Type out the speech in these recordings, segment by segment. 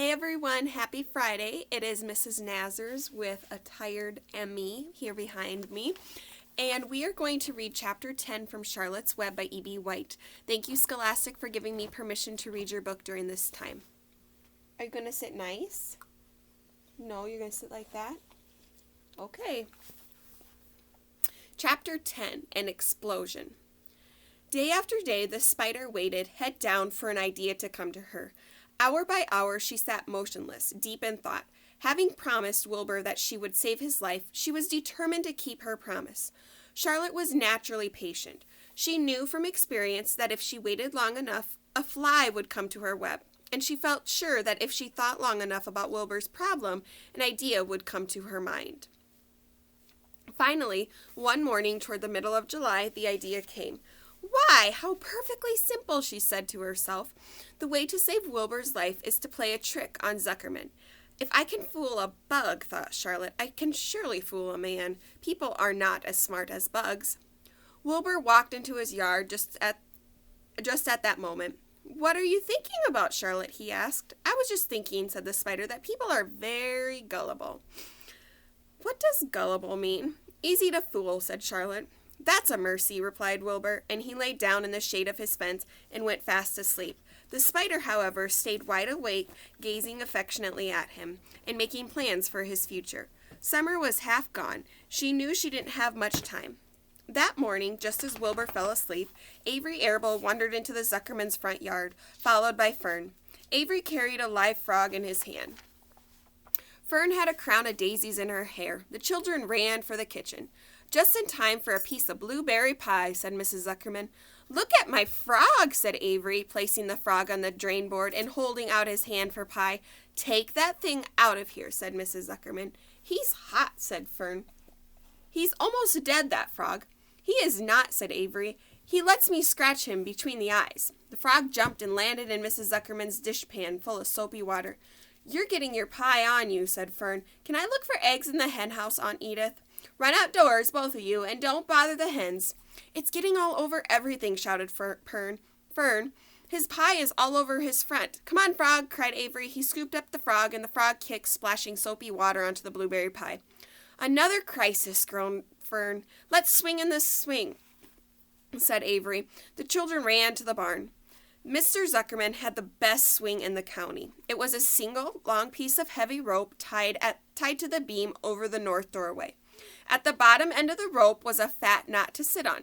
Hey everyone, happy Friday. It is Mrs. Nasers with a tired Emmy here behind me. And we are going to read Chapter 10 from Charlotte's Web by E.B. White. Thank you, Scholastic, for giving me permission to read your book during this time. Are you going to sit nice? No, you're going to sit like that? Okay. Chapter 10, An Explosion. Day after day, the spider waited, head down, for an idea to come to her. Hour by hour, she sat motionless, deep in thought. Having promised Wilbur that she would save his life, she was determined to keep her promise. Charlotte was naturally patient. She knew from experience that if she waited long enough, a fly would come to her web, and she felt sure that if she thought long enough about Wilbur's problem, an idea would come to her mind. Finally, one morning toward the middle of July, the idea came. Why, how perfectly simple, she said to herself. The way to save Wilbur's life is to play a trick on Zuckerman. If I can fool a bug, thought Charlotte, I can surely fool a man. People are not as smart as bugs. Wilbur walked into his yard just at that moment. What are you thinking about, Charlotte? He asked. I was just thinking, said the spider, that people are very gullible. What does gullible mean? Easy to fool, said Charlotte. That's a mercy, replied Wilbur, and he lay down in the shade of his fence and went fast asleep. The spider, however, stayed wide awake, gazing affectionately at him, and making plans for his future. Summer was half gone. She knew she didn't have much time. That morning, just as Wilbur fell asleep, Avery Arable wandered into the Zuckerman's front yard, followed by Fern. Avery carried a live frog in his hand. Fern had a crown of daisies in her hair. The children ran for the kitchen. Just in time for a piece of blueberry pie, said Mrs. Zuckerman. Look at my frog, said Avery, placing the frog on the drain board and holding out his hand for pie. Take that thing out of here, said Mrs. Zuckerman. He's hot, said Fern. He's almost dead, that frog. He is not, said Avery. He lets me scratch him between the eyes. The frog jumped and landed in Mrs. Zuckerman's dishpan full of soapy water. You're getting your pie on you, said Fern. Can I look for eggs in the hen house, Aunt Edith? Run outdoors, both of you, and don't bother the hens. It's getting all over everything, shouted Fern. His pie is all over his front. Come on, frog, cried Avery. He scooped up the frog, and the frog kicked, splashing soapy water onto the blueberry pie. Another crisis, groaned Fern. Let's swing in this swing, said Avery. The children ran to the barn. Mr. Zuckerman had the best swing in the county. It was a single, long piece of heavy rope tied to the beam over the north doorway. At the bottom end of the rope was a fat knot to sit on.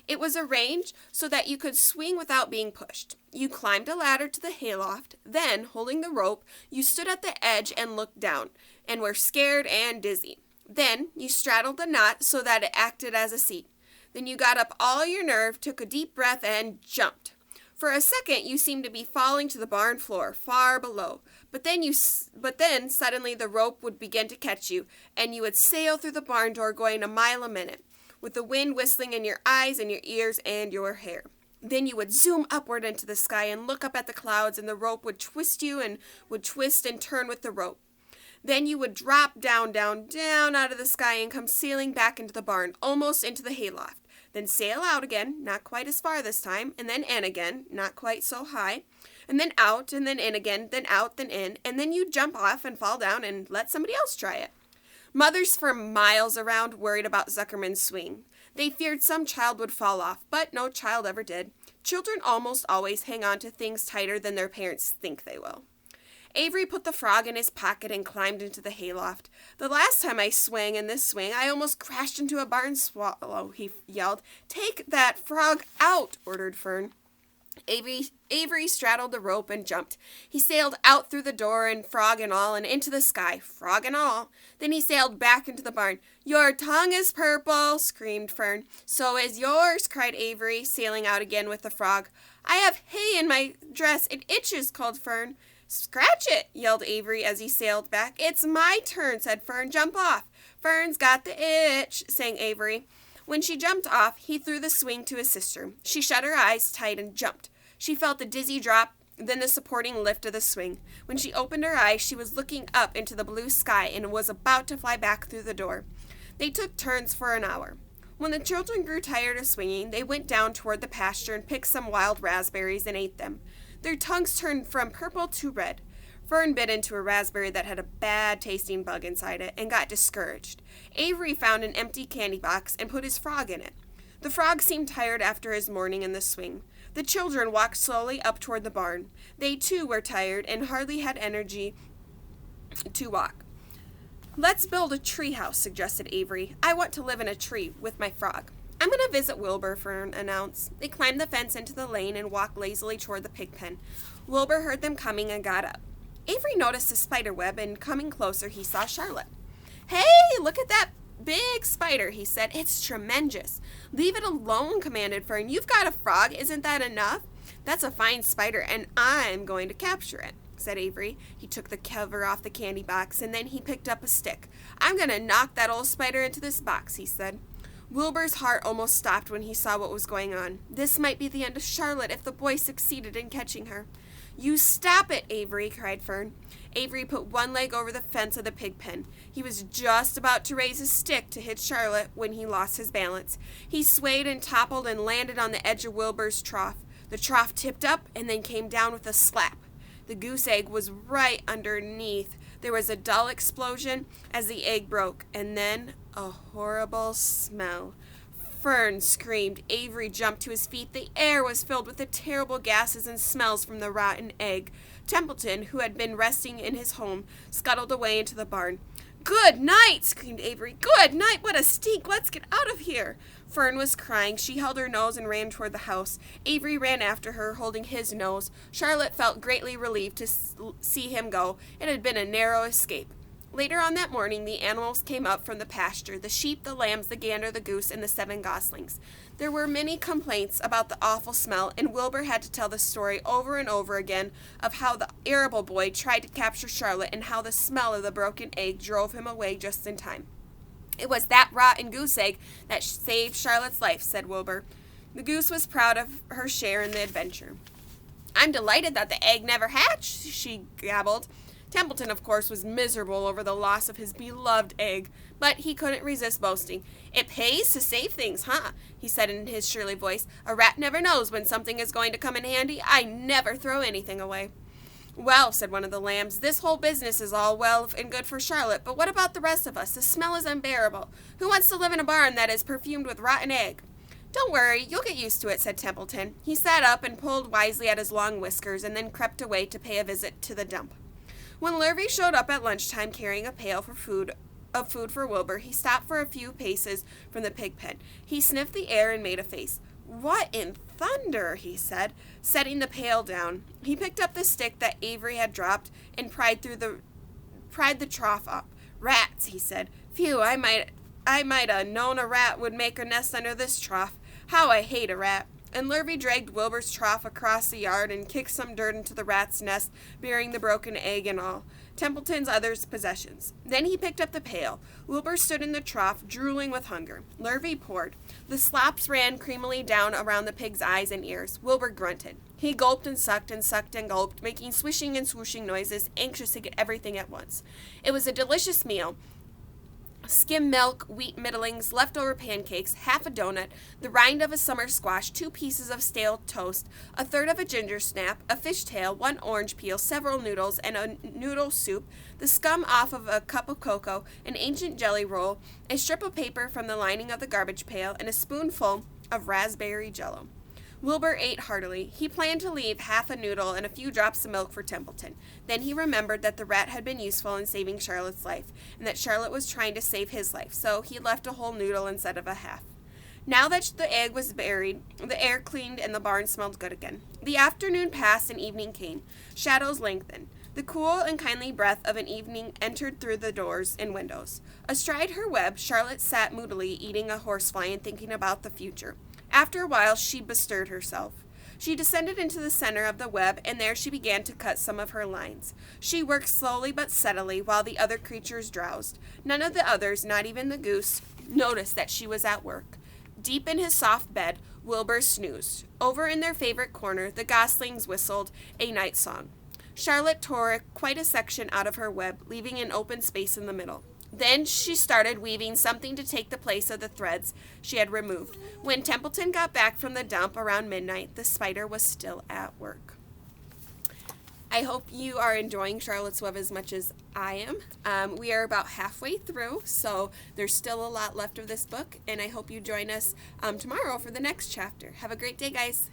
It was arranged so that you could swing without being pushed. You climbed a ladder to the hayloft. Then, holding the rope, you stood at the edge and looked down, and were scared and dizzy. Then, you straddled the knot so that it acted as a seat. Then you got up all your nerve, took a deep breath, and jumped. For a second, you seemed to be falling to the barn floor, far below. But then suddenly the rope would begin to catch you, and you would sail through the barn door going a mile a minute, with the wind whistling in your eyes and your ears and your hair. Then you would zoom upward into the sky and look up at the clouds, and the rope would twist you and would twist and turn with the rope. Then you would drop down, down, down out of the sky and come sailing back into the barn, almost into the hayloft. Then sail out again, not quite as far this time, and then in again, not quite so high, and then out, and then in again, then out, then in, and then you jump off and fall down and let somebody else try it. Mothers for miles around worried about Zuckerman's swing. They feared some child would fall off, but no child ever did. Children almost always hang on to things tighter than their parents think they will. Avery put the frog in his pocket and climbed into the hayloft. The last time I swang in this swing, I almost crashed into a barn swallow, he yelled. Take that frog out, ordered Fern. Avery straddled the rope and jumped. He sailed out through the door, and frog and all, and into the sky, frog and all. Then he sailed back into the barn. Your tongue is purple, screamed Fern. So is yours, cried Avery, sailing out again with the frog. I have hay in my dress. It itches, called Fern. Scratch it, yelled Avery as he sailed back. It's my turn, said Fern. Jump off. Fern's got the itch, sang Avery. When she jumped off, he threw the swing to his sister. She shut her eyes tight and jumped. She felt the dizzy drop, then the supporting lift of the swing. When she opened her eyes, she was looking up into the blue sky and was about to fly back through the door. They took turns for an hour. When the children grew tired of swinging, they went down toward the pasture and picked some wild raspberries and ate them. Their tongues turned from purple to red. Fern bit into a raspberry that had a bad-tasting bug inside it and got discouraged. Avery found an empty candy box and put his frog in it. The frog seemed tired after his morning in the swing. The children walked slowly up toward the barn. They, too, were tired and hardly had energy to walk. "Let's build a tree house," suggested Avery. "I want to live in a tree with my frog." "I'm going to visit Wilbur," Fern announced. They climbed the fence into the lane and walked lazily toward the pig pen. Wilbur heard them coming and got up. Avery noticed a spider web, and coming closer, he saw Charlotte. "Hey, look at that big spider," he said. "It's tremendous." "Leave it alone," commanded Fern. "You've got a frog. Isn't that enough?" "That's a fine spider, and I'm going to capture it," said Avery. He took the cover off the candy box, and then he picked up a stick. "I'm going to knock that old spider into this box," he said. Wilbur's heart almost stopped when he saw what was going on. This might be the end of Charlotte if the boy succeeded in catching her. "You stop it, Avery," cried Fern. Avery put one leg over the fence of the pig pen. He was just about to raise his stick to hit Charlotte when he lost his balance. He swayed and toppled and landed on the edge of Wilbur's trough. The trough tipped up and then came down with a slap. The goose egg was right underneath. There was a dull explosion as the egg broke, and then a horrible smell. Fern screamed. Avery jumped to his feet. The air was filled with the terrible gases and smells from the rotten egg. Templeton, who had been resting in his home, scuttled away into the barn. "Good night!" screamed Avery. "Good night! What a stink! Let's get out of here!" Fern was crying. She held her nose and ran toward the house. Avery ran after her, holding his nose. Charlotte felt greatly relieved to see him go. It had been a narrow escape. Later on that morning, the animals came up from the pasture, the sheep, the lambs, the gander, the goose, and the 7 goslings. There were many complaints about the awful smell, and Wilbur had to tell the story over and over again of how the irritable boy tried to capture Charlotte and how the smell of the broken egg drove him away just in time. "It was that rotten goose egg that saved Charlotte's life," said Wilbur. The goose was proud of her share in the adventure. "I'm delighted that the egg never hatched," she gabbled. Templeton, of course, was miserable over the loss of his beloved egg, but he couldn't resist boasting. "It pays to save things, huh?" he said in his surly voice. "A rat never knows when something is going to come in handy. I never throw anything away." "Well," said one of the lambs, "this whole business is all well and good for Charlotte, but what about the rest of us? The smell is unbearable. Who wants to live in a barn that is perfumed with rotten egg?" "Don't worry, you'll get used to it," said Templeton. He sat up and pulled wisely at his long whiskers and then crept away to pay a visit to the dump. When Lurvy showed up at lunchtime carrying a pail of food for Wilbur, he stopped for a few paces from the pig pen. He sniffed the air and made a face. "What in thunder?" he said, setting the pail down. He picked up the stick that Avery had dropped and pried the trough up. "Rats," he said. "Phew, I might have known a rat would make a nest under this trough. How I hate a rat." And Lurvy dragged Wilbur's trough across the yard and kicked some dirt into the rat's nest, bearing the broken egg and all, Templeton's other possessions. Then he picked up the pail. Wilbur stood in the trough, drooling with hunger. Lurvy poured. The slops ran creamily down around the pig's eyes and ears. Wilbur grunted. He gulped and sucked and gulped, making swishing and swooshing noises, anxious to get everything at once. It was a delicious meal. Skim milk, wheat middlings, leftover pancakes, half a donut, the rind of a summer squash, 2 pieces of stale toast, a third of a ginger snap, a fish tail, 1 orange peel, several noodles, and a noodle soup, the scum off of a cup of cocoa, an ancient jelly roll, a strip of paper from the lining of the garbage pail, and a spoonful of raspberry jello. Wilbur ate heartily. He planned to leave half a noodle and a few drops of milk for Templeton. Then he remembered that the rat had been useful in saving Charlotte's life, and that Charlotte was trying to save his life, so he left a whole noodle instead of a half. Now that the egg was buried, the air cleaned and the barn smelled good again. The afternoon passed and evening came. Shadows lengthened. The cool and kindly breath of an evening entered through the doors and windows. Astride her web, Charlotte sat moodily eating a horsefly and thinking about the future. After a while, she bestirred herself. She descended into the center of the web, and there she began to cut some of her lines. She worked slowly but steadily while the other creatures drowsed. None of the others, not even the goose, noticed that she was at work. Deep in his soft bed, Wilbur snoozed. Over in their favorite corner, the goslings whistled a night song. Charlotte tore quite a section out of her web, leaving an open space in the middle. Then she started weaving something to take the place of the threads she had removed. When Templeton got back from the dump around midnight, the spider was still at work. I hope you are enjoying Charlotte's Web as much as I am. We are about halfway through, so there's still a lot left of this book, and I hope you join us tomorrow for the next chapter. Have a great day, guys.